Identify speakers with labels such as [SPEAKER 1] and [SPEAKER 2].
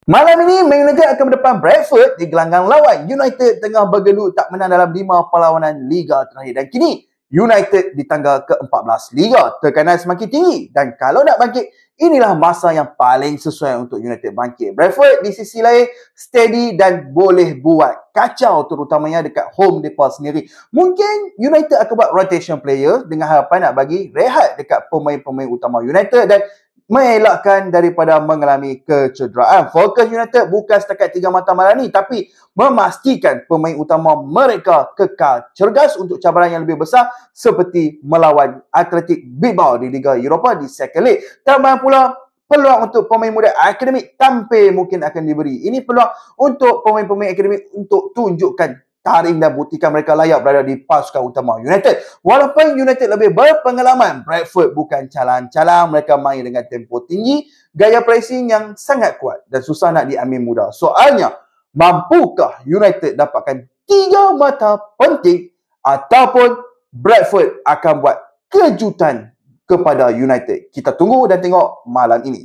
[SPEAKER 1] Malam ini, Man United akan berdepan Bradford di gelanggang lawan. United tengah bergelut tak menang dalam 5 perlawanan Liga terakhir. Dan kini, United di tangga ke-14 Liga. Tekanan semakin tinggi. Dan kalau nak bangkit, inilah masa yang paling sesuai untuk United bangkit. Bradford di sisi lain, steady dan boleh buat kacau terutamanya dekat home mereka sendiri. Mungkin United akan buat rotation player dengan harapan nak bagi rehat dekat pemain-pemain utama United dan mengelakkan daripada mengalami kecederaan. Fokus United bukan setakat 3 mata malam ni, tapi memastikan pemain utama mereka kekal cergas untuk cabaran yang lebih besar seperti melawan Athletic Bilbao di Liga Eropah di Second League. Tambahan pula, peluang untuk pemain muda akademik tampil mungkin akan diberi. Ini peluang untuk pemain-pemain akademik untuk tunjukkan taring dan buktikan mereka layak berada di pasukan utama United. Walaupun United lebih berpengalaman, Bradford bukan calang-calang. Mereka main dengan tempo tinggi, gaya pressing yang sangat kuat dan susah nak diambil mudah. Soalnya, mampukah United dapatkan 3 mata penting ataupun Bradford akan buat kejutan kepada United? Kita tunggu dan tengok malam ini.